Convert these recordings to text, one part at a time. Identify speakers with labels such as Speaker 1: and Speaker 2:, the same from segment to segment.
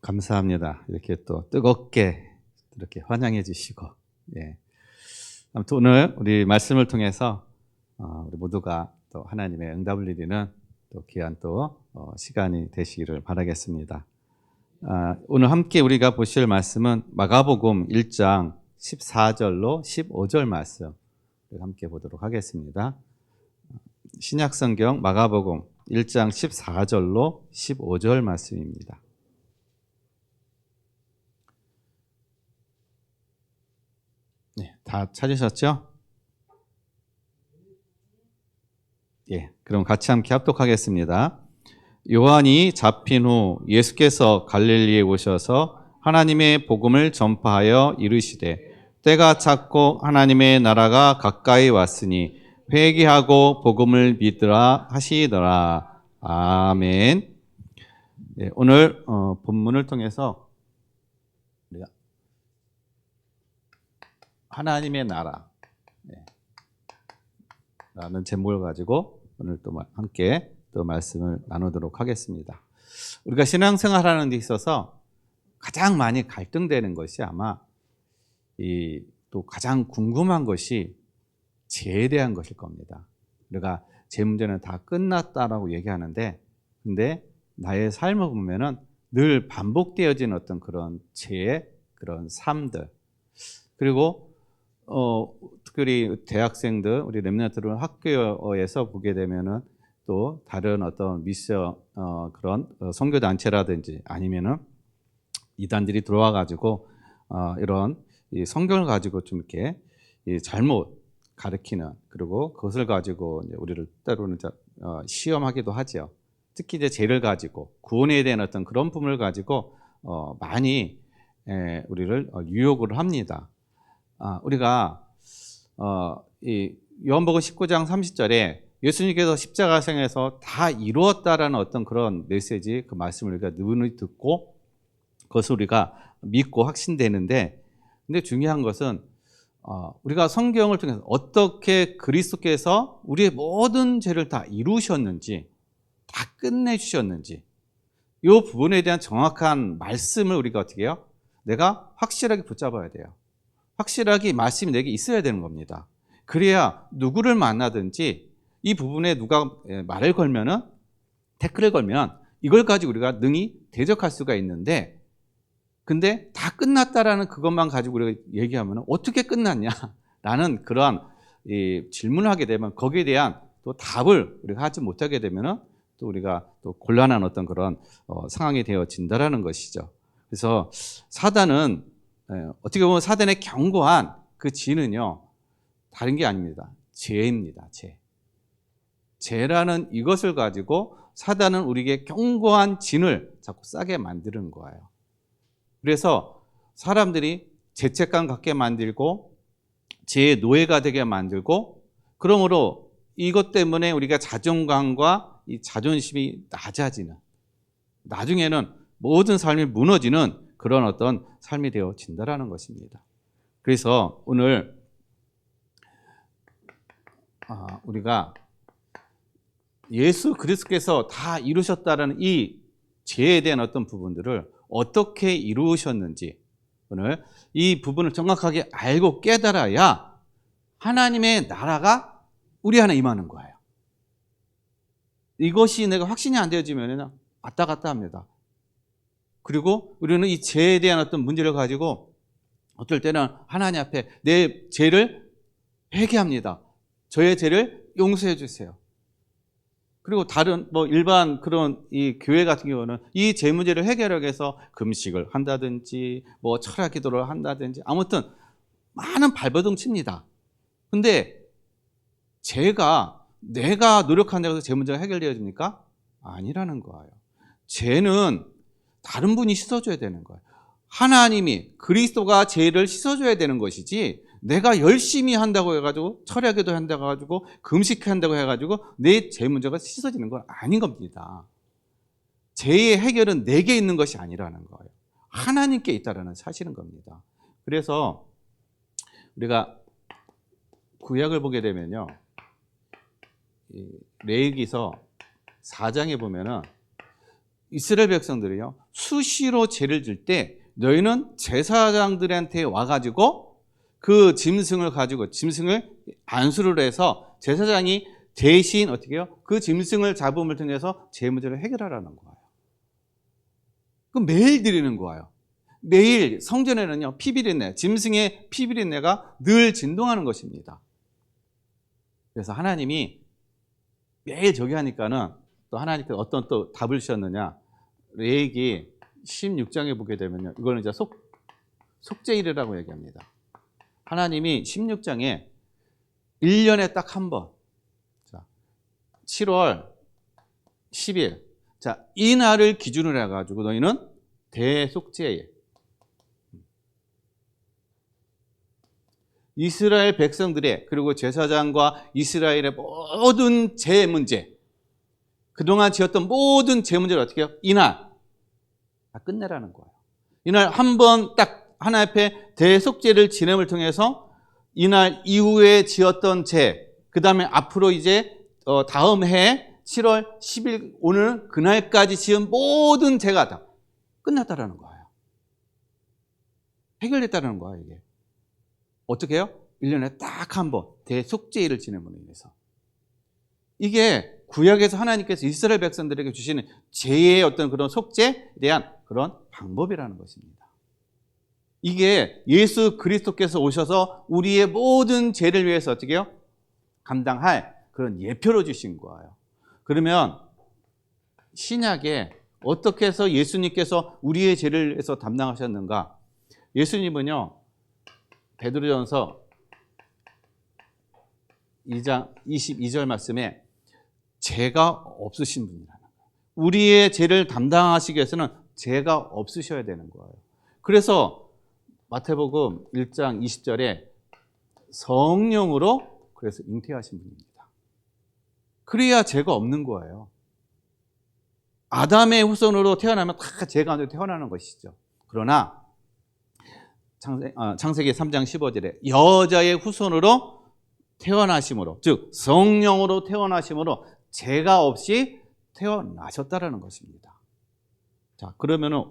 Speaker 1: 감사합니다. 이렇게 또 뜨겁게 이렇게 환영해 주시고, 예. 아무튼 오늘 우리 말씀을 통해서 우리 모두가 또 하나님의 응답을 누리는 또 귀한 또 시간이 되시기를 바라겠습니다. 오늘 함께 우리가 보실 말씀은 마가복음 1장 14절로 15절 말씀 함께 보도록 하겠습니다. 신약성경 마가복음 1장 14절로 15절 말씀입니다. 네, 다 찾으셨죠? 예, 그럼 같이 함께 합독하겠습니다. 요한이 잡힌 후 예수께서 갈릴리에 오셔서 하나님의 복음을 전파하여 이르시되 때가 찼고 하나님의 나라가 가까이 왔으니 회개하고 복음을 믿으라 하시더라. 아멘. 네, 오늘 본문을 통해서 하나님의 나라 라는 제목을 가지고 오늘 또 함께 또 말씀을 나누도록 하겠습니다. 우리가 신앙생활하는 데 있어서 가장 많이 갈등되는 것이 아마 또 가장 궁금한 것이 죄에 대한 것일 겁니다. 우리가 죄 문제는 다 끝났다라고 얘기하는데, 근데 나의 삶을 보면은 늘 반복되어진 어떤 그런 죄의 그런 삶들, 그리고 특별히 대학생들, 우리 렘넌트들은 학교에서 보게 되면은 또 다른 어떤 미션 그런 선교 단체라든지 아니면은 이단들이 들어와 가지고 이런 이 성경을 가지고 좀 이렇게 잘못 가르치는, 그리고 그것을 가지고 이제 우리를 때로는 시험하기도 하죠. 특히 이제 죄를 가지고 구원에 대한 어떤 그런 부분을 가지고 많이 우리를 유혹을 합니다. 우리가 이 요한복음 19장 30절에 예수님께서 십자가상에서 다 이루었다라는 어떤 그런 메시지, 그 말씀을 우리가 누누이 듣고 그것을 우리가 믿고 확신되는데, 근데 중요한 것은 우리가 성경을 통해서 어떻게 그리스도께서 우리의 모든 죄를 다 이루셨는지, 다 끝내주셨는지, 이 부분에 대한 정확한 말씀을 우리가 어떻게 해요? 내가 확실하게 붙잡아야 돼요. 확실하게 말씀이 내게 있어야 되는 겁니다. 그래야 누구를 만나든지 이 부분에 누가 말을 걸면은, 태클을 걸면 이걸 가지고 우리가 능히 대적할 수가 있는데, 근데 다 끝났다라는 그것만 가지고 우리가 얘기하면 어떻게 끝났냐라는 그러한 질문을 하게 되면 거기에 대한 또 답을 우리가 하지 못하게 되면은 또 우리가 또 곤란한 어떤 그런 상황이 되어진다라는 것이죠. 그래서 사단은 어떻게 보면 사단의 견고한 그 진은요, 다른 게 아닙니다. 죄입니다. 죄라는 이것을 가지고 사단은 우리에게 견고한 진을 자꾸 싸게 만드는 거예요. 그래서 사람들이 죄책감 갖게 만들고 죄의 노예가 되게 만들고, 그러므로 이것 때문에 우리가 자존감과 이 자존심이 낮아지는, 나중에는 모든 삶이 무너지는 그런 어떤 삶이 되어진다라는 것입니다. 그래서 오늘 우리가 예수 그리스도께서 다 이루셨다는 이 죄에 대한 어떤 부분들을 어떻게 이루셨는지, 오늘 이 부분을 정확하게 알고 깨달아야 하나님의 나라가 우리 안에 임하는 거예요. 이것이 내가 확신이 안 되어지면 왔다 갔다 합니다. 그리고 우리는 이 죄에 대한 어떤 문제를 가지고 어떨 때는 하나님 앞에 내 죄를 회개합니다. 저의 죄를 용서해 주세요. 그리고 다른 일반 그런 이 교회 같은 경우는 이 죄 문제를 해결하기 위해서 금식을 한다든지 철학 기도를 한다든지 아무튼 많은 발버둥 칩니다. 근데 죄가 내가 노력한다고 해서 죄 문제가 해결되어집니까? 아니라는 거예요. 죄는 다른 분이 씻어줘야 되는 거예요. 하나님이, 그리스도가 죄를 씻어줘야 되는 것이지, 내가 열심히 한다고 해가지고 철야기도 한다고 해가지고 금식한다고 해가지고 내 죄 문제가 씻어지는 건 아닌 겁니다. 죄의 해결은 내게 있는 것이 아니라는 거예요. 하나님께 있다라는 사실인 겁니다. 그래서 우리가 구약을 보게 되면요, 레위기서 4장에 보면은 이스라엘 백성들이요, 수시로 죄를 질 때 너희는 제사장들한테 와가지고 그 짐승을 가지고 짐승을 안수를 해서 제사장이 대신 어떻게 해요? 그 짐승을 잡음을 통해서 죄 문제를 해결하라는 거예요. 그럼 매일 드리는 거예요. 매일 성전에는요, 피비린내, 짐승의 피비린내가 늘 진동하는 것입니다. 그래서 하나님이 매일 저기 하니까는 또 하나님께서 어떤 또 답을 주셨느냐. 레위기 16장에 보게 되면요, 이거는 이제 속죄일이라고 얘기합니다. 하나님이 16장에 1년에 딱 한 번, 자, 7월 10일, 자, 이 날을 기준으로 해가지고 너희는 대속죄일, 이스라엘 백성들의, 그리고 제사장과 이스라엘의 모든 죄 문제, 그동안 지었던 모든 죄 문제를 어떻게 해요? 이날 다 끝내라는 거예요. 이날 한 번 딱 하나 앞에 대속죄를 지냄을 통해서 이날 이후에 지었던 죄, 그 다음에 앞으로 이제 다음 해 7월 10일 오늘 그날까지 지은 모든 죄가 다 끝났다라는 거예요. 해결됐다는 거예요. 이게 어떻게 해요? 1년에 딱 한 번 대속죄일을 지냄으로 인해서. 이게 구약에서 하나님께서 이스라엘 백성들에게 주시는 죄의 어떤 그런 속죄에 대한 그런 방법이라는 것입니다. 이게 예수 그리스도께서 오셔서 우리의 모든 죄를 위해서 어떻게 해요? 감당할 그런 예표로 주신 거예요. 그러면 신약에 어떻게 해서 예수님께서 우리의 죄를 위해서 담당하셨는가? 예수님은요, 베드로전서 2장 22절 말씀에 죄가 없으신 분이라는 거예요. 우리의 죄를 담당하시기 위해서는 죄가 없으셔야 되는 거예요. 그래서 마태복음 1장 20절에 성령으로 그래서 잉태하신 분입니다. 그래야 죄가 없는 거예요. 아담의 후손으로 태어나면 다 죄 가운데 태어나는 것이죠. 그러나 창세기 3장 15절에 여자의 후손으로 태어나심으로, 즉 성령으로 태어나심으로 죄가 없이 태어나셨다라는 것입니다. 자, 그러면은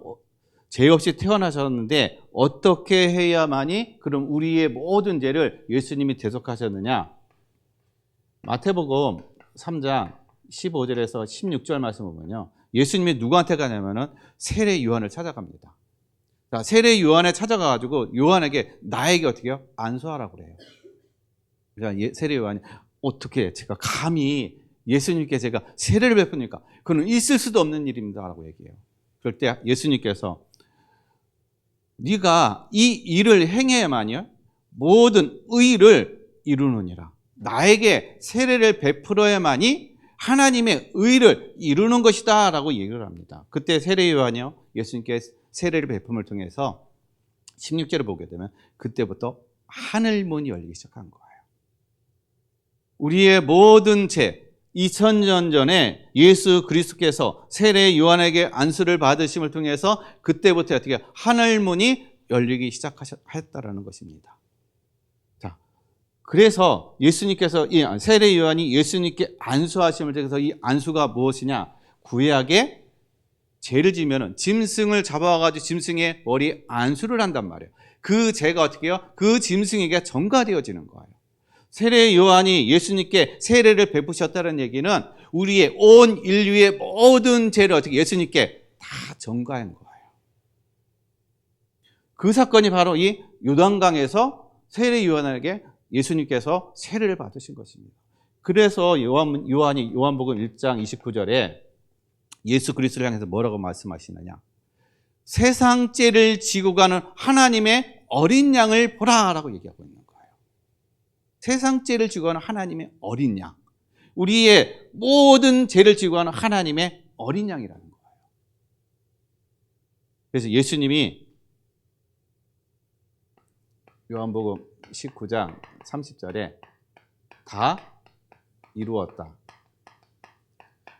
Speaker 1: 죄 없이 태어나셨는데 어떻게 해야만이 그럼 우리의 모든 죄를 예수님이 대속하셨느냐? 마태복음 3장 15절에서 16절 말씀을 보면요, 예수님이 누구한테 가냐면은 세례 요한을 찾아갑니다. 자, 세례 요한에 찾아가가지고 요한에게 나에게 어떻게 해요? 안수하라고 그래요. 그러니까 세례 요한이 어떻게 제가 감히 예수님께 제가 세례를 베푸니까 그건 있을 수도 없는 일입니다라고 얘기해요. 그럴 때 예수님께서 네가 이 일을 행해야만요 모든 의를 이루느니라. 나에게 세례를 베풀어야만이 하나님의 의를 이루는 것이다 라고 얘기를 합니다. 그때 세례 요한이요, 예수님께 세례를 베품을 통해서 16절을 보게 되면 그때부터 하늘문이 열리기 시작한 거예요. 우리의 모든 죄, 2000년 전에 예수 그리스도께서 세례 요한에게 안수를 받으심을 통해서 그때부터 어떻게 하늘문이 열리기 시작했다라는 것입니다. 자, 그래서 예수님께서 이 세례 요한이 예수님께 안수하심을 통해서 이 안수가 무엇이냐? 구약에 죄를 지면은 짐승을 잡아가지고 짐승의 머리에 안수를 한단 말이에요. 그 죄가 어떻게 해요? 그 짐승에게 전가되어지는 거예요. 세례 요한이 예수님께 세례를 베푸셨다는 얘기는 우리의 온 인류의 모든 죄를 어떻게 예수님께 다 전가한 거예요. 그 사건이 바로 이 요단강에서 세례 요한에게 예수님께서 세례를 받으신 것입니다. 그래서 요한이 요한복음 1장 29절에 예수 그리스도를 향해서 뭐라고 말씀하시느냐? 세상 죄를 지고 가는 하나님의 어린 양을 보라라고 얘기하고 있는 거예요. 세상 죄를 지고 가는 하나님의 어린 양. 우리의 모든 죄를 지고 가는 하나님의 어린 양이라는 거예요. 그래서 예수님이 요한복음 19장 30절에 다 이루었다.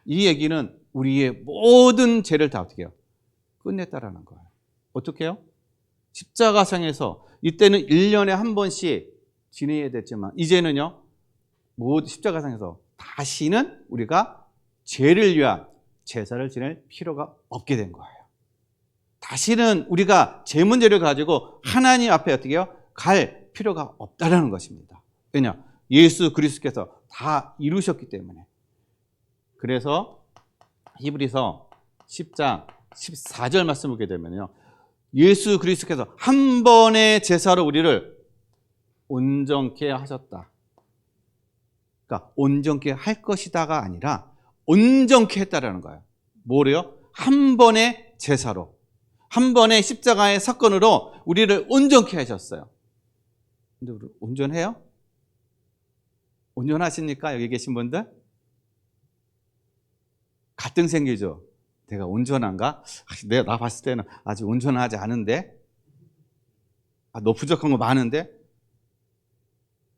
Speaker 1: 이 얘기는 우리의 모든 죄를 다 어떻게 해요? 끝냈다라는 거예요. 어떻게 해요? 십자가상에서 이때는 1년에 한 번씩 지내야 됐지만 이제는요, 십자가상에서 다시는 우리가 죄를 위한 제사를 지낼 필요가 없게 된 거예요. 다시는 우리가 제 문제를 가지고 하나님 앞에 어떻게 해요? 갈 필요가 없다라는 것입니다. 왜냐? 예수 그리스도께서 다 이루셨기 때문에. 그래서 히브리서 10장 14절 말씀 보게 되면요. 예수 그리스도께서 한 번의 제사로 우리를 온전케 하셨다. 그러니까 온전케 할 것이다가 아니라 온전케 했다라는 거예요. 뭐래요? 한 번의 제사로. 한 번의 십자가의 사건으로 우리를 온전케 하셨어요. 근데 우리 온전해요? 온전하십니까? 여기 계신 분들? 갈등 생기죠. 내가 온전한가? 나 봤을 때는 아직 온전하지 않은데? 너 부족한 거 많은데?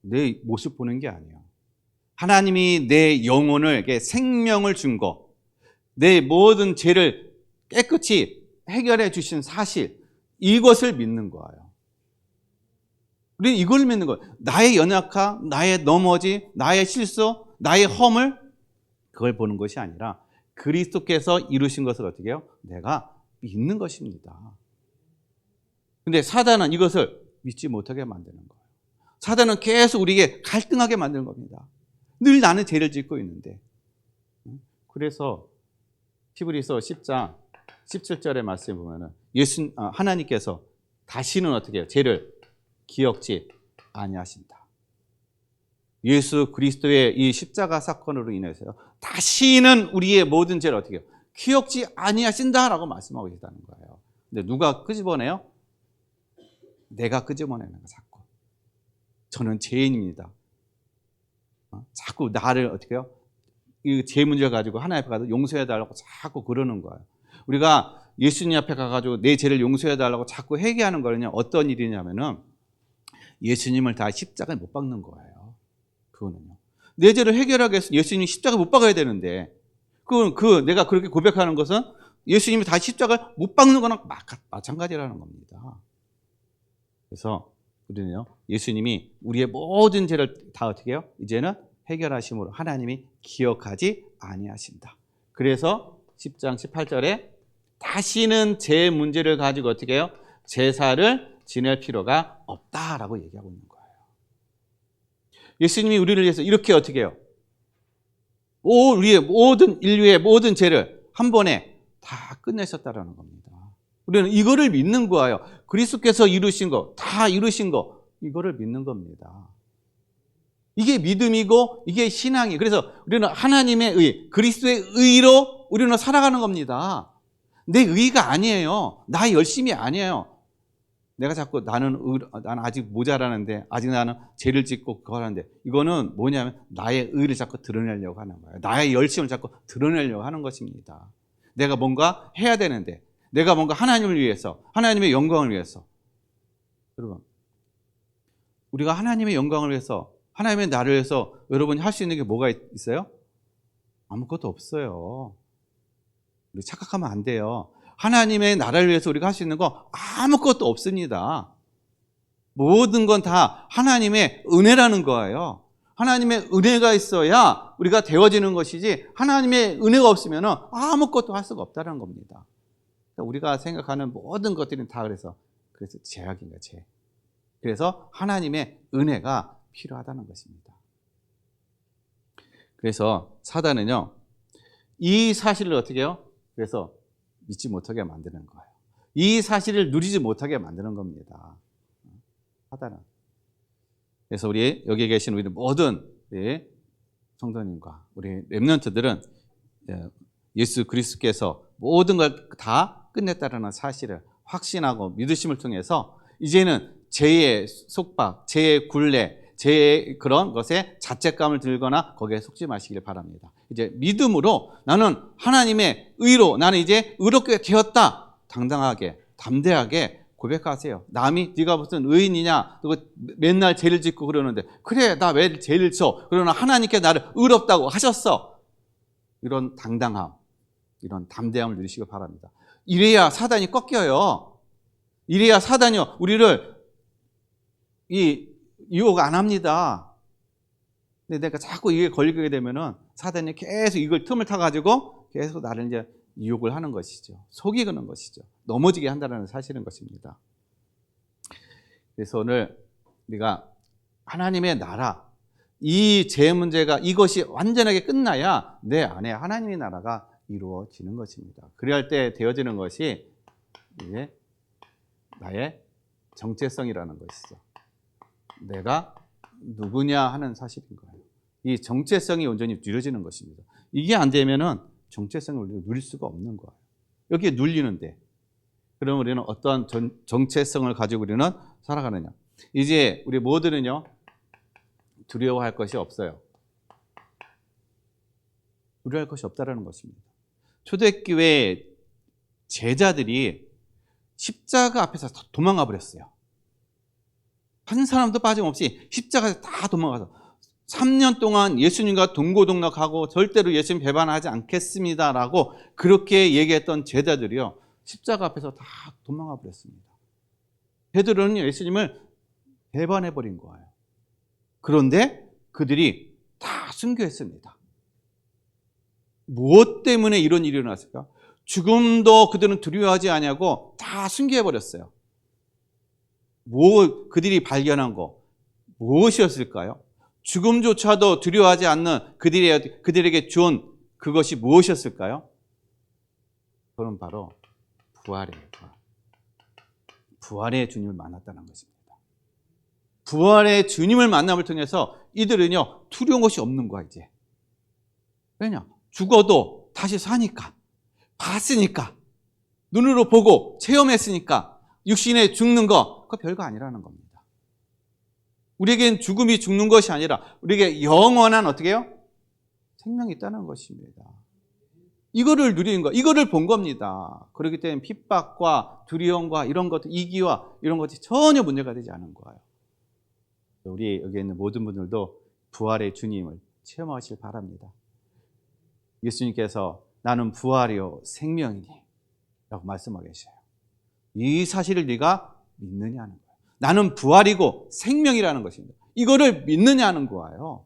Speaker 1: 내 모습 보는 게 아니에요. 하나님이 내 영혼을, 생명을 준 거, 내 모든 죄를 깨끗이 해결해 주신 사실, 이것을 믿는 거예요. 우리는 이걸 믿는 거예요. 나의 연약함, 나의 넘어지, 나의 실수, 나의 허물, 그걸 보는 것이 아니라 그리스도께서 이루신 것을 어떻게 해요? 내가 믿는 것입니다. 근데 사단은 이것을 믿지 못하게 만드는 거예요. 사단은 계속 우리에게 갈등하게 만드는 겁니다. 늘 나는 죄를 짓고 있는데. 그래서 히브리서 10장 17절의 말씀에 보면은 하나님께서 다시는 어떻게 해요? 죄를 기억지 아니하신다. 예수 그리스도의 이 십자가 사건으로 인해서요. 다시는 우리의 모든 죄를 어떻게 해요? 기억지 아니하신다라고 말씀하고 있다는 거예요. 근데 누가 끄집어내요? 내가 끄집어내는 거 자꾸. 저는 죄인입니다. 자꾸 나를 어떻게 해요? 이 죄 문제를 가지고 하나님 앞에 가서 용서해달라고 자꾸 그러는 거예요. 우리가 예수님 앞에 가가지고 내 죄를 용서해달라고 자꾸 회개하는 거는요, 어떤 일이냐면은 예수님을 다 십자가에 못 박는 거예요. 그거는요. 내 죄를 해결하기 위해서 예수님이 십자가에 못 박아야 되는데, 내가 그렇게 고백하는 것은 예수님이 다 십자가에 못 박는 거랑 마찬가지라는 겁니다. 그래서 우리는요, 예수님이 우리의 모든 죄를 다 어떻게 해요? 이제는 해결하심으로 하나님이 기억하지 아니하신다. 그래서 10장 18절에 다시는 제 문제를 가지고 어떻게 해요? 제사를 지낼 필요가 없다라고 얘기하고 있는 거예요. 예수님이 우리를 위해서 이렇게 어떻게 해요? 우리의 모든 인류의 모든 죄를 한 번에 다 끝내셨다라는 겁니다. 우리는 이거를 믿는 거예요. 그리스도께서 이루신 거, 다 이루신 거, 이거를 믿는 겁니다. 이게 믿음이고 이게 신앙이. 그래서 우리는 하나님의 의, 그리스도의 의로 우리는 살아가는 겁니다. 내 의가 아니에요. 나의 열심이 아니에요. 내가 자꾸 나는 아직 모자라는데, 아직 나는 죄를 짓고 그거 하는데, 이거는 뭐냐면 나의 의를 자꾸 드러내려고 하는 거예요. 나의 열심을 자꾸 드러내려고 하는 것입니다. 내가 뭔가 해야 되는데, 내가 뭔가 하나님을 위해서, 하나님의 영광을 위해서. 여러분, 우리가 하나님의 영광을 위해서, 하나님의 나를 위해서 여러분이 할 수 있는 게 뭐가 있어요? 아무것도 없어요. 우리 착각하면 안 돼요. 하나님의 나라를 위해서 우리가 할 수 있는 거 아무것도 없습니다. 모든 건 다 하나님의 은혜라는 거예요. 하나님의 은혜가 있어야 우리가 되어지는 것이지, 하나님의 은혜가 없으면 아무것도 할 수가 없다는 겁니다. 우리가 생각하는 모든 것들은 다 그래서 죄악인 거예요, 죄. 그래서 하나님의 은혜가 필요하다는 것입니다. 그래서 사단은요, 이 사실을 어떻게 해요? 그래서 믿지 못하게 만드는 거예요. 이 사실을 누리지 못하게 만드는 겁니다. 사단은. 그래서 우리 여기 계신 우리 모든 성도님과 우리 렘넌트들은 예수 그리스도께서 모든 걸 다 끝냈다라는 사실을 확신하고 믿으심을 통해서 이제는 죄의 속박, 죄의 굴레, 죄의 그런 것에 자책감을 들거나 거기에 속지 마시길 바랍니다. 이제 믿음으로 나는 하나님의 의로 나는 이제 의롭게 되었다. 당당하게, 담대하게 고백하세요. 남이 네가 무슨 의인이냐? 너 맨날 죄를 짓고 그러는데, 그래, 나 왜 죄를 져? 그러나 하나님께 나를 의롭다고 하셨어. 이런 당당함, 이런 담대함을 누리시기 바랍니다. 이래야 사단이 꺾여요. 이래야 사단이요, 우리를 유혹 안 합니다. 근데 내가 자꾸 이게 걸리게 되면은 사단이 계속 이걸 틈을 타가지고 계속 나를 이제 유혹을 하는 것이죠. 속이는 것이죠. 넘어지게 한다는 사실인 것입니다. 그래서 오늘 우리가 하나님의 나라, 이 죄 문제가 이것이 완전하게 끝나야 내 안에 하나님의 나라가 이루어지는 것입니다. 그럴 때 되어지는 것이 이제 나의 정체성이라는 것이죠. 내가 누구냐 하는 사실인 거예요. 이 정체성이 온전히 누려지는 것입니다. 이게 안 되면은 정체성을 우리가 누릴 수가 없는 거예요. 여기에 눌리는데, 그럼 우리는 어떤 정체성을 가지고 우리는 살아가느냐? 이제 우리 모두는요 두려워할 것이 없어요. 두려워할 것이 없다라는 것입니다. 초대교회 제자들이 십자가 앞에서 다 도망가 버렸어요. 한 사람도 빠짐없이 십자가에서 다 도망가서 3년 동안 예수님과 동고동락하고 절대로 예수님 배반하지 않겠습니다라고 그렇게 얘기했던 제자들이요 십자가 앞에서 다 도망가 버렸습니다. 베드로는 예수님을 배반해 버린 거예요. 그런데 그들이 다 순교했습니다. 무엇 때문에 이런 일이 일어났을까? 죽음도 그들은 두려워하지 아니하고 다 순교해 버렸어요. 그들이 발견한 거 무엇이었을까요? 죽음조차도 두려워하지 않는 그들에게 준 그것이 무엇이었을까요? 그건 바로 부활의 주님을 만났다는 것입니다. 부활의 주님을 만남을 통해서 이들은요 두려운 것이 없는 거야 이제. 왜냐? 죽어도 다시 사니까, 봤으니까, 눈으로 보고 체험했으니까 육신에 죽는 거 그거 별거 아니라는 겁니다. 우리에겐 죽음이 죽는 것이 아니라 우리에게 영원한 어떻게 해요? 생명이 있다는 것입니다. 이거를 누리는 거, 이거를 본 겁니다. 그렇기 때문에 핍박과 두려움과 이런 것들, 이기와 이런 것이 전혀 문제가 되지 않은 거예요. 우리 여기 있는 모든 분들도 부활의 주님을 체험하시길 바랍니다. 예수님께서 나는 부활이요 생명이니 라고 말씀하고 계셔요. 이 사실을 네가 믿느냐는 거예요. 나는 부활이고 생명이라는 것입니다. 이거를 믿느냐는 거예요.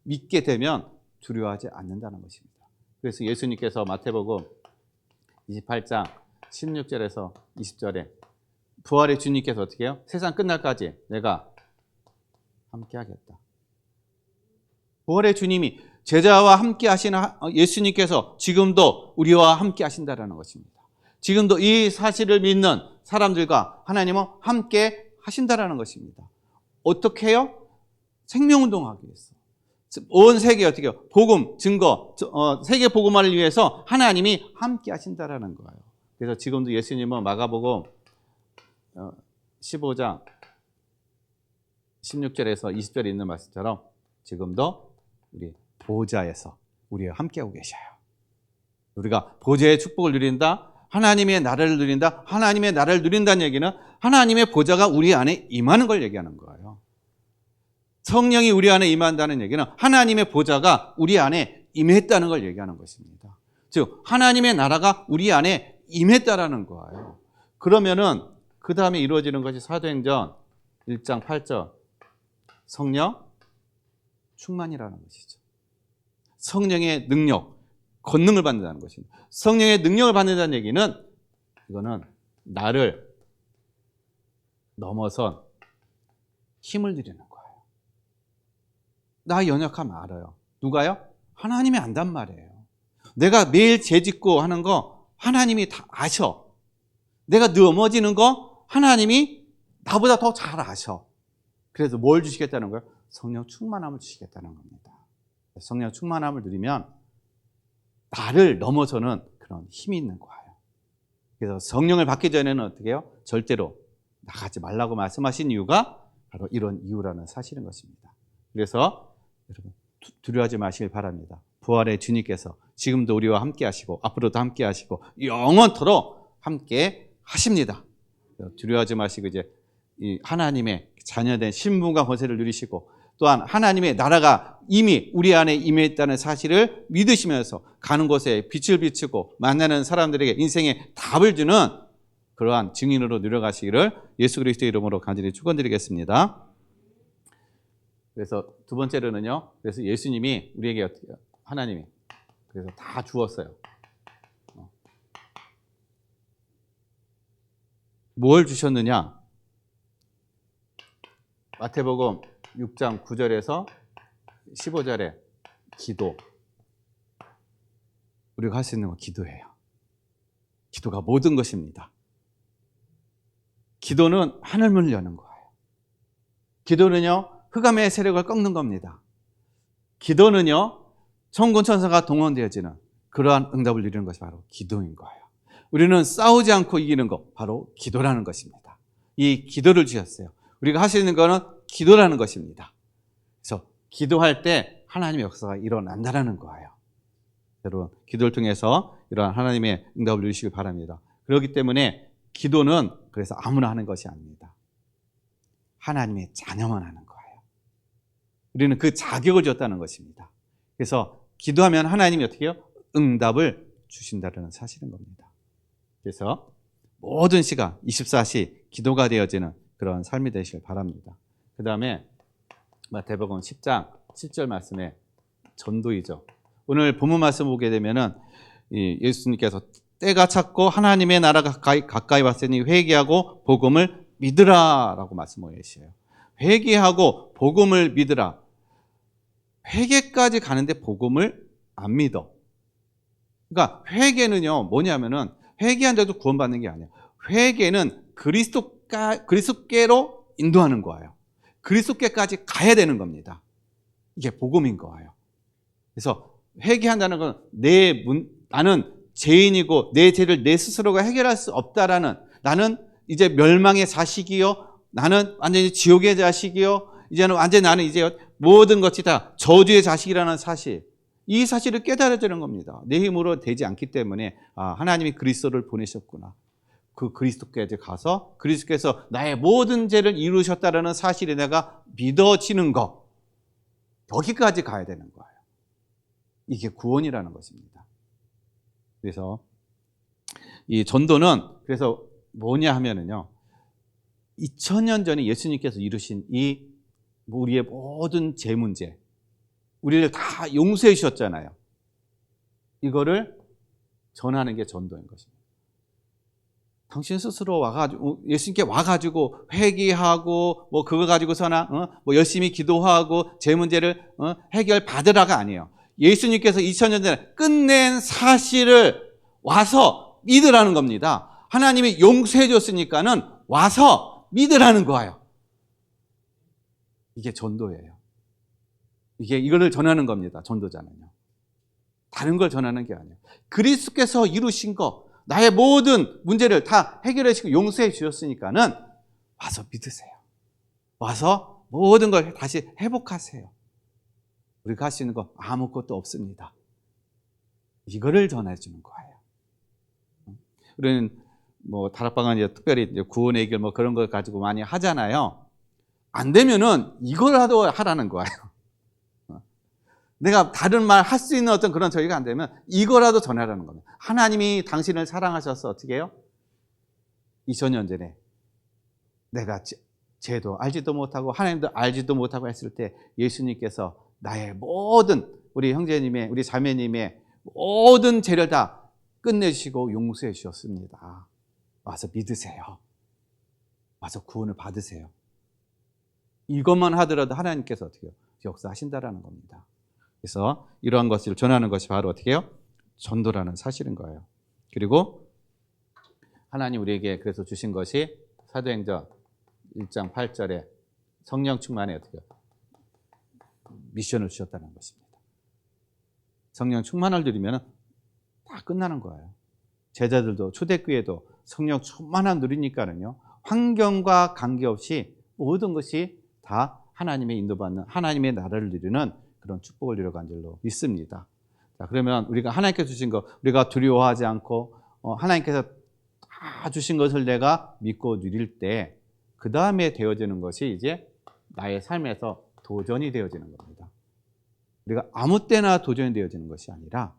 Speaker 1: 믿게 되면 두려워하지 않는다는 것입니다. 그래서 예수님께서 마태복음 28장 16절에서 20절에 부활의 주님께서 어떻게 해요? 세상 끝날까지 내가 함께 하겠다. 부활의 주님이 제자와 함께 하시는 예수님께서 지금도 우리와 함께 하신다는 것입니다. 지금도 이 사실을 믿는 사람들과 하나님은 함께 하신다는 것입니다. 어떻게 해요? 생명운동하기 위해서. 온 세계 어떻게 해요? 복음, 증거, 세계 복음화를 위해서 하나님이 함께 하신다는 거예요. 그래서 지금도 예수님은 마가복음 15장 16절에서 20절에 있는 말씀처럼 지금도 우리 보좌에서 우리와 함께하고 계셔요. 우리가 보좌의 축복을 누린다, 하나님의 나라를 누린다. 하나님의 나라를 누린다는 얘기는 하나님의 보좌가 우리 안에 임하는 걸 얘기하는 거예요. 성령이 우리 안에 임한다는 얘기는 하나님의 보좌가 우리 안에 임했다는 걸 얘기하는 것입니다. 즉 하나님의 나라가 우리 안에 임했다라는 거예요. 그러면은 그 다음에 이루어지는 것이 사도행전 1장 8절 성령 충만이라는 것이죠. 성령의 능력, 권능을 받는다는 것입니다. 성령의 능력을 받는다는 얘기는 이거는 나를 넘어선 힘을 누리는 거예요. 나 연약함 알아요. 누가요? 하나님이 안단 말이에요. 내가 매일 죄 짓고 하는 거 하나님이 다 아셔. 내가 넘어지는 거 하나님이 나보다 더 잘 아셔. 그래서 뭘 주시겠다는 거예요? 성령 충만함을 주시겠다는 겁니다. 성령 충만함을 누리면 나를 넘어서는 그런 힘이 있는 거예요. 그래서 성령을 받기 전에는 어떻게 해요? 절대로 나가지 말라고 말씀하신 이유가 바로 이런 이유라는 사실인 것입니다. 그래서 여러분 두려워하지 마시길 바랍니다. 부활의 주님께서 지금도 우리와 함께 하시고 앞으로도 함께 하시고 영원토록 함께 하십니다. 두려워하지 마시고 이제 이 하나님의 자녀된 신분과 권세를 누리시고 또한 하나님의 나라가 이미 우리 안에 임했다는 사실을 믿으시면서 가는 곳에 빛을 비추고 만나는 사람들에게 인생의 답을 주는 그러한 증인으로 누려가시기를 예수 그리스도의 이름으로 간절히 축원드리겠습니다. 그래서 두 번째로는요. 그래서 예수님이 우리에게 어떻게 하나님이 그래서 다 주었어요. 뭘 주셨느냐? 마태복음 6장 9절에서 15절에 기도. 우리가 할 수 있는 건 기도예요. 기도가 모든 것입니다. 기도는 하늘문을 여는 거예요. 기도는요, 흑암의 세력을 꺾는 겁니다. 기도는요, 천군 천사가 동원되어지는 그러한 응답을 누리는 것이 바로 기도인 거예요. 우리는 싸우지 않고 이기는 것, 바로 기도라는 것입니다. 이 기도를 주셨어요. 우리가 할 수 있는 것은 기도라는 것입니다. 그래서 기도할 때 하나님의 역사가 일어난다는 거예요. 여러분, 기도를 통해서 이러한 하나님의 응답을 누리시길 바랍니다. 그렇기 때문에 기도는 그래서 아무나 하는 것이 아닙니다. 하나님의 자녀만 하는 거예요. 우리는 그 자격을 줬다는 것입니다. 그래서 기도하면 하나님이 어떻게 해요? 응답을 주신다는 사실인 겁니다. 그래서 모든 시간 24시 기도가 되어지는 그런 삶이 되시길 바랍니다. 그 다음에 마태복음 10장 7절 말씀에 전도이죠. 오늘 본문 말씀 보게 되면은 예수님께서 때가 찼고 하나님의 나라가 가까이 왔으니 회개하고 복음을 믿으라라고 말씀하고 계세요. 회개하고 복음을 믿으라. 회개까지 가는데 복음을 안 믿어. 그러니까 회개는요 뭐냐면은 회개한데도 구원받는 게 아니에요. 회개는 그리스도께로 인도하는 거예요. 그리스도께까지 가야 되는 겁니다. 이게 복음인 거예요. 그래서 회개한다는 건 나는 죄인이고 내 죄를 내 스스로가 해결할 수 없다라는, 나는 이제 멸망의 자식이요, 나는 완전히 지옥의 자식이요, 이제는 완전히 나는 이제 모든 것이 다 저주의 자식이라는 사실, 이 사실을 깨달아지는 겁니다. 내 힘으로 되지 않기 때문에 하나님이 그리스도를 보내셨구나. 그 그리스도께서 가서 그리스도께서 나의 모든 죄를 이루셨다라는 사실이 내가 믿어지는 것, 여기까지 가야 되는 거예요. 이게 구원이라는 것입니다. 그래서 이 전도는 그래서 뭐냐 하면은요, 2000년 전에 예수님께서 이루신 이 우리의 모든 죄 문제, 우리를 다 용서해 주셨잖아요. 이거를 전하는 게 전도인 것입니다. 당신 스스로 와가지고 예수님께 와가지고 회개하고 뭐 그거 가지고서나 뭐 열심히 기도하고 제 문제를 해결 받으라가 아니에요. 예수님께서 2000년 전에 끝낸 사실을 와서 믿으라는 겁니다. 하나님이 용서해 줬으니까는 와서 믿으라는 거예요. 이게 전도예요. 이거를 전하는 겁니다. 전도자는요. 다른 걸 전하는 게 아니에요. 그리스도께서 이루신 거, 나의 모든 문제를 다 해결해 주시고 용서해 주셨으니까는 와서 믿으세요. 와서 모든 걸 다시 회복하세요. 우리가 할 수 있는 거 아무것도 없습니다. 이거를 전해주는 거예요. 우리는 뭐 다락방은 이제 특별히 이제 구원 해결 뭐 그런 걸 가지고 많이 하잖아요. 안 되면은 이거라도 하라는 거예요. 내가 다른 말 할 수 있는 어떤 그런 저희가 안 되면 이거라도 전하라는 겁니다. 하나님이 당신을 사랑하셔서 어떻게 해요? 2000년 전에 내가 죄도 알지도 못하고 하나님도 알지도 못하고 했을 때 예수님께서 나의 모든 우리 형제님의 우리 자매님의 모든 죄를 다 끝내주시고 용서해 주셨습니다. 와서 믿으세요. 와서 구원을 받으세요. 이것만 하더라도 하나님께서 어떻게 해요? 역사하신다라는 겁니다. 그래서 이러한 것을 전하는 것이 바로 어떻게 해요? 전도라는 사실인 거예요. 그리고 하나님 우리에게 그래서 주신 것이 사도행전 1장 8절에 성령 충만에 어떻게 해요? 미션을 주셨다는 것입니다. 성령 충만을 누리면 다 끝나는 거예요. 제자들도 초대교회도 성령 충만함 누리니까는요, 환경과 관계없이 모든 것이 다 하나님의 인도받는 하나님의 나라를 누리는 그런 축복을 누려간 줄로 믿습니다. 자, 그러면 우리가 하나님께서 주신 것, 우리가 두려워하지 않고 하나님께서 다 주신 것을 내가 믿고 누릴 때 그 다음에 되어지는 것이 이제 나의 삶에서 도전이 되어지는 겁니다. 우리가 아무 때나 도전이 되어지는 것이 아니라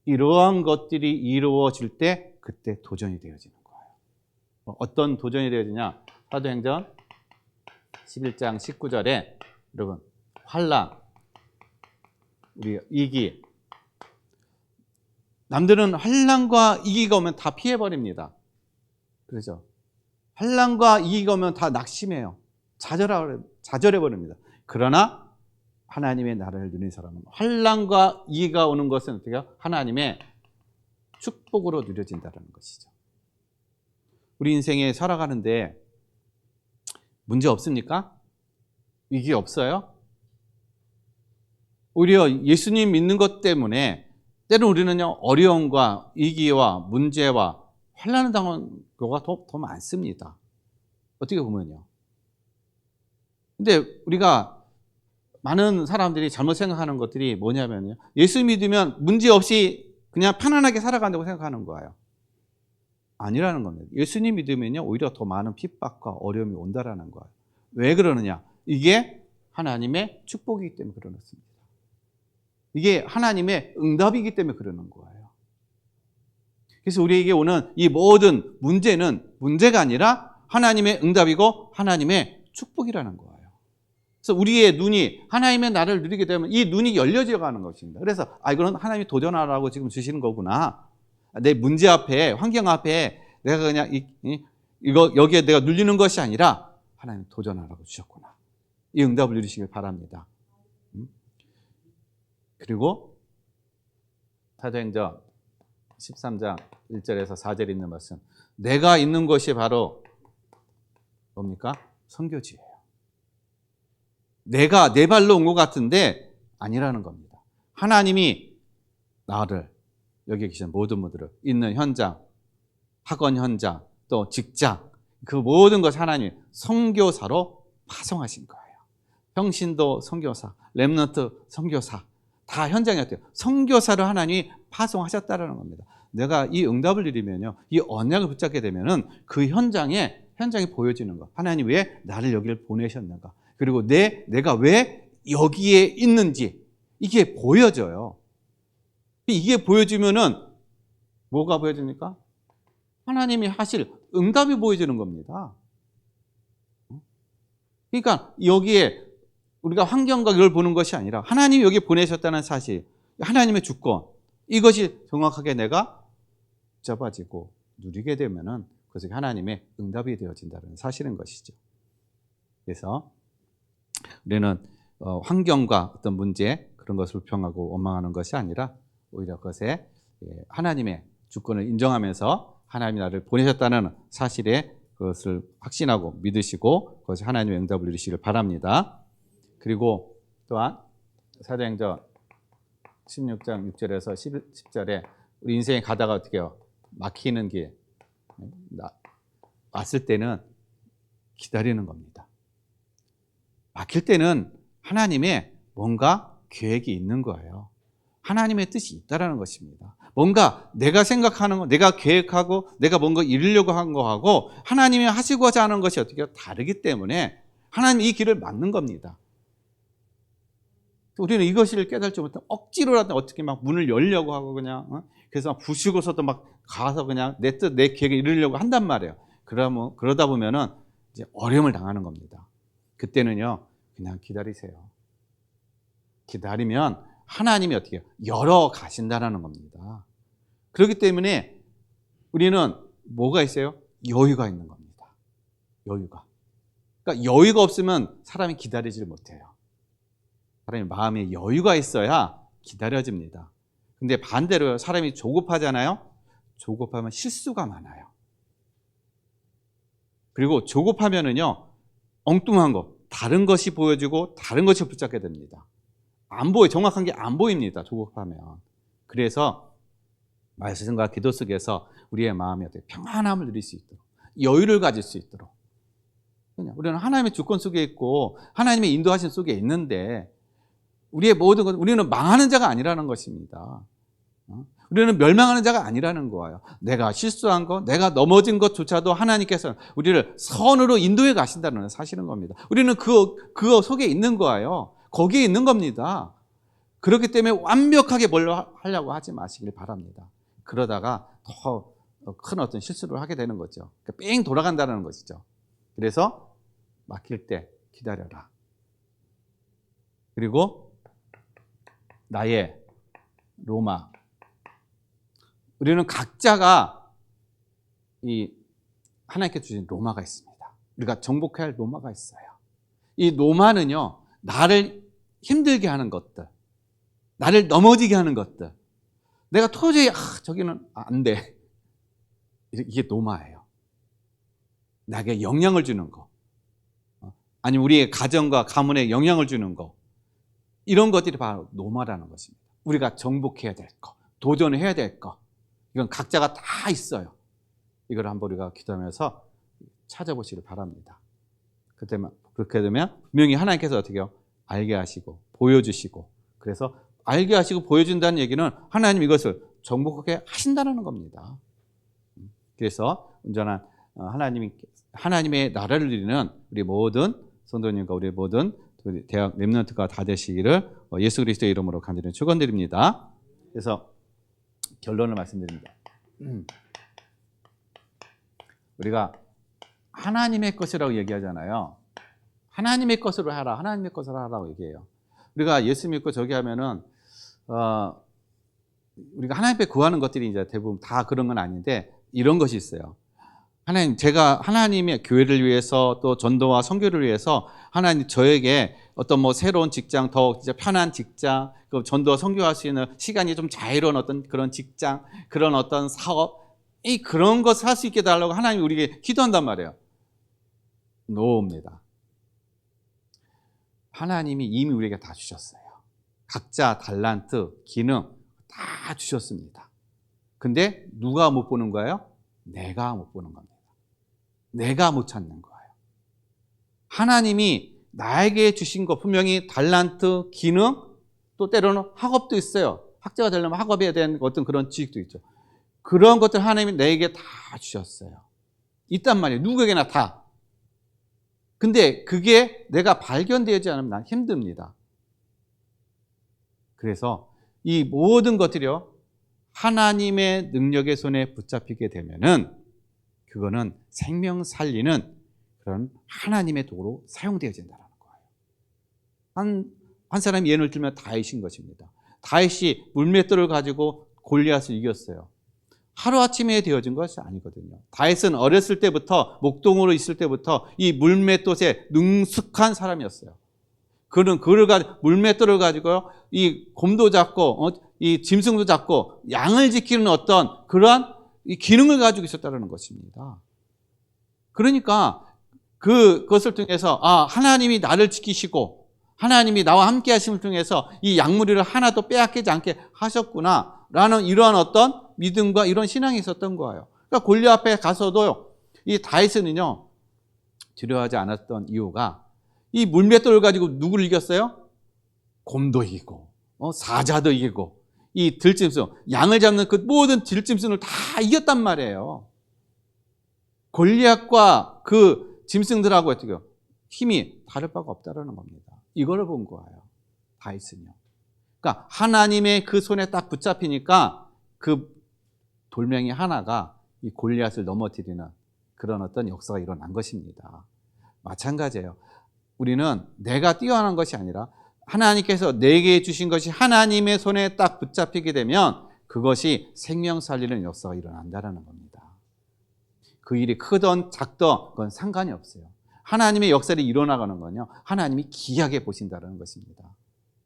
Speaker 1: 이러한 것들이 이루어질 때 그때 도전이 되어지는 거예요. 어떤 도전이 되어지냐? 사도행전 11장 19절에 여러분 환난, 우리 이기, 남들은 환난과 위기가 오면 다 피해버립니다. 그렇죠? 환난과 위기가 오면 다 낙심해요. 좌절해버립니다. 그러나 하나님의 나라를 누리는 사람은 환난과 위기가 오는 것은 어떻게 해요? 하나님의 축복으로 누려진다는 것이죠. 우리 인생에 살아가는데 문제 없습니까? 위기 없어요? 오히려 예수님 믿는 것 때문에 때로 우리는요, 어려움과 위기와 문제와 환난을 당한 경우가 더 많습니다. 어떻게 보면요. 근데 우리가 많은 사람들이 잘못 생각하는 것들이 뭐냐면요, 예수 믿으면 문제 없이 그냥 편안하게 살아간다고 생각하는 거예요. 아니라는 겁니다. 예수님 믿으면요, 오히려 더 많은 핍박과 어려움이 온다라는 거예요. 왜 그러느냐? 이게 하나님의 축복이기 때문에 그렇습니다. 이게 하나님의 응답이기 때문에 그러는 거예요. 그래서 우리에게 오는 이 모든 문제는 문제가 아니라 하나님의 응답이고 하나님의 축복이라는 거예요. 그래서 우리의 눈이 하나님의 나라를 누리게 되면 이 눈이 열려져 가는 것입니다. 그래서 이거는 하나님이 도전하라고 지금 주시는 거구나. 내 문제 앞에, 환경 앞에 내가 그냥 여기에 내가 눌리는 것이 아니라 하나님 도전하라고 주셨구나. 이 응답을 누리시길 바랍니다. 그리고 사도행전 13장 1절에서 4절에 있는 말씀, 내가 있는 것이 바로 뭡니까? 선교지예요. 내가 내 발로 온 것 같은데 아니라는 겁니다. 하나님이 나를, 여기 계신 모든 분들을 있는 현장, 학원 현장, 또 직장, 그 모든 것을 하나님이 선교사로 파송하신 거예요. 평신도 선교사, 렘넌트 선교사, 다 현장이 어때요? 선교사를 하나님이 파송하셨다는 겁니다. 내가 이 응답을 누리면요, 이 언약을 붙잡게 되면은 그 현장이 보여지는 거. 하나님 왜 나를 여기를 보내셨는가? 그리고 내가 왜 여기에 있는지 이게 보여져요. 이게 보여지면은 뭐가 보여집니까? 하나님이 하실 응답이 보여지는 겁니다. 그러니까 여기에 우리가 환경과 이걸 보는 것이 아니라 하나님이 여기 보내셨다는 사실, 하나님의 주권, 이것이 정확하게 내가 잡아지고 누리게 되면은 그것이 하나님의 응답이 되어진다는 사실인 것이죠. 그래서 우리는 환경과 어떤 문제, 그런 것을 불평하고 원망하는 것이 아니라 오히려 그것에 하나님의 주권을 인정하면서 하나님이 나를 보내셨다는 사실에 그것을 확신하고 믿으시고 그것이 하나님의 응답을 누리시길 바랍니다. 그리고 또한 사도행전 16장 6절에서 10절에 우리 인생에 가다가 어떻게 해요? 막히는 길 왔을 때는 기다리는 겁니다. 막힐 때는 하나님의 뭔가 계획이 있는 거예요. 하나님의 뜻이 있다라는 것입니다. 뭔가 내가 생각하는 거, 내가 계획하고 내가 뭔가 이루려고 한 거하고 하나님이 하시고자 하는 것이 어떻게 다르기 때문에 하나님이 이 길을 막는 겁니다. 우리는 이것을 깨달지 못하면 억지로라도 어떻게 막 문을 열려고 하고 그냥 그래서 막 부수고서도 막 가서 그냥 내 뜻, 내 계획을 이루려고 한단 말이에요. 그러다 보면은 이제 어려움을 당하는 겁니다. 그때는요, 그냥 기다리세요. 기다리면 하나님이 어떻게 해요? 열어 가신다라는 겁니다. 그렇기 때문에 우리는 뭐가 있어요? 여유가 있는 겁니다. 여유가. 그러니까 여유가 없으면 사람이 기다리질 못해요. 사람이 마음에 여유가 있어야 기다려집니다. 근데 반대로 사람이 조급하잖아요. 조급하면 실수가 많아요. 그리고 조급하면은요, 엉뚱한 거, 다른 것이 보여지고 다른 것이 붙잡게 됩니다. 안 보여, 정확한 게 안 보입니다. 조급하면. 그래서 말씀과 기도 속에서 우리의 마음에 평안함을 누릴 수 있도록, 여유를 가질 수 있도록. 우리는 하나님의 주권 속에 있고 하나님의 인도하심 속에 있는데 우리의 모든 것, 우리는 망하는 자가 아니라는 것입니다. 우리는 멸망하는 자가 아니라는 거예요. 내가 실수한 것, 내가 넘어진 것조차도 하나님께서 우리를 선으로 인도해 가신다는 사실인 겁니다. 우리는 그 속에 있는 거예요. 거기에 있는 겁니다. 그렇기 때문에 완벽하게 뭘 하려고 하지 마시길 바랍니다. 그러다가 더 큰 어떤 실수를 하게 되는 거죠. 뺑 돌아간다는 것이죠. 그래서 막힐 때 기다려라. 그리고 나의 로마 우리는 각자가 이 하나님께 주신 로마가 있습니다. 우리가 정복해야 할 로마가 있어요. 이 로마는요, 나를 힘들게 하는 것들, 나를 넘어지게 하는 것들, 내가 도저히 저기는 안 돼, 이게 노마예요. 나에게 영향을 주는 거, 아니 우리의 가정과 가문에 영향을 주는 거, 이런 것들이 바로 노마라는 것입니다. 우리가 정복해야 될 거, 도전해야 될 거, 이건 각자가 다 있어요. 이걸 한번 우리가 기도하면서 찾아보시길 바랍니다. 그렇게 되면 분명히 하나님께서 어떻게 해요? 알게 하시고 보여주시고, 그래서 알게 하시고 보여준다는 얘기는 하나님 이것을 정복하게 하신다는 겁니다. 그래서 온전한 하나님의 나라를 누리는 우리 모든 성도님과 우리 모든 대학 렘넌트가 다 되시기를 예수 그리스도의 이름으로 간절히 축원드립니다. 그래서 결론을 말씀드립니다. 우리가 하나님의 것이라고 얘기하잖아요. 하나님의 것으로 하라, 하나님의 것으로 하라고 얘기해요. 우리가 예수 믿고 저기 하면은 우리가 하나님께 구하는 것들이 이제 대부분 다 그런 건 아닌데, 이런 것이 있어요. 하나님, 제가 하나님의 교회를 위해서 또 전도와 선교를 위해서 하나님 저에게 어떤 뭐 새로운 직장, 더 진짜 편한 직장, 그 전도와 선교할 수 있는 시간이 좀 자유로운 어떤 그런 직장, 그런 어떤 사업, 그런 것을 할 수 있게 달라고 하나님이 우리에게 기도한단 말이에요. 노입니다. 하나님이 이미 우리에게 다 주셨어요. 각자 달란트, 기능 다 주셨습니다. 근데 누가 못 보는 거예요? 내가 못 보는 겁니다. 내가 못 찾는 거예요. 하나님이 나에게 주신 것, 분명히 달란트, 기능, 또 때로는 학업도 있어요. 학자가 되려면 학업에 대한 어떤 그런 지식도 있죠. 그런 것들 하나님이 내게 다 주셨어요. 있단 말이에요. 누구에게나 다. 근데 그게 내가 발견되지 않으면 난 힘듭니다. 그래서 이 모든 것들이요, 하나님의 능력의 손에 붙잡히게 되면은 그거는 생명 살리는 그런 하나님의 도구로 사용되어진다는 거예요. 한 사람이 예를 들면 다윗인 것입니다. 다윗이 물맷돌을 가지고 골리앗을 이겼어요. 하루아침에 되어진 것이 아니거든요. 다윗은 어렸을 때부터, 목동으로 있을 때부터 이 물맷돌에 능숙한 사람이었어요. 그는 물맷돌을 가지고요, 이 곰도 잡고, 이 짐승도 잡고, 양을 지키는 어떤 그러한 이 기능을 가지고 있었다는 것입니다. 그러니까 그것을 통해서 하나님이 나를 지키시고 하나님이 나와 함께 하심을 통해서 이 양무리를 하나도 빼앗기지 않게 하셨구나 라는 이러한 어떤 믿음과 이런 신앙이 있었던 거예요. 그러니까 골리앗 앞에 가서도 이 다윗은요, 두려워하지 않았던 이유가 이 물맷돌을 가지고 누구를 이겼어요? 곰도 이기고 사자도 이기고 이 들짐승, 양을 잡는 그 모든 들짐승을 다 이겼단 말이에요. 골리앗과 그 짐승들하고 어떻게 힘이 다를 바가 없다는 겁니다. 이거를 본 거예요, 다윗은요. 그러니까 하나님의 그 손에 딱 붙잡히니까 그 돌멩이 하나가 이 골리앗을 넘어뜨리는 그런 어떤 역사가 일어난 것입니다. 마찬가지예요. 우리는 내가 뛰어난 것이 아니라 하나님께서 내게 주신 것이 하나님의 손에 딱 붙잡히게 되면 그것이 생명 살리는 역사가 일어난다는 겁니다. 그 일이 크던 작던 그건 상관이 없어요. 하나님의 역사를 일어나가는 건요, 하나님이 기이하게 보신다는 것입니다.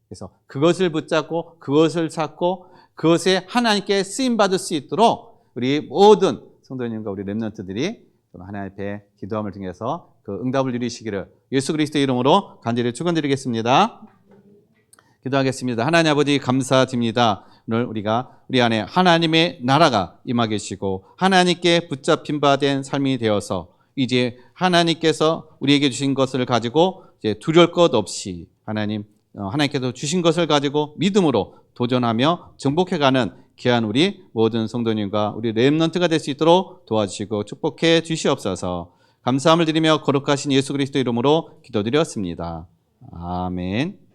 Speaker 1: 그래서 그것을 붙잡고 그것을 찾고 그것에 하나님께 쓰임받을 수 있도록 우리 모든 성도님과 우리 렘넌트들이 하나님 앞에 기도함을 통해서 그 응답을 누리시기를 예수 그리스도의 이름으로 간절히 축원드리겠습니다. 기도하겠습니다. 하나님 아버지 감사드립니다. 오늘 우리가 우리 안에 하나님의 나라가 임하 계시고 하나님께 붙잡힌 바 된 삶이 되어서 이제 하나님께서 우리에게 주신 것을 가지고 이제 두려울 것 없이 하나님께서 주신 것을 가지고 믿음으로 도전하며 정복해가는 귀한 우리 모든 성도님과 우리 렘넌트가 될 수 있도록 도와주시고 축복해 주시옵소서. 감사함을 드리며 거룩하신 예수 그리스도 이름으로 기도드렸습니다. 아멘.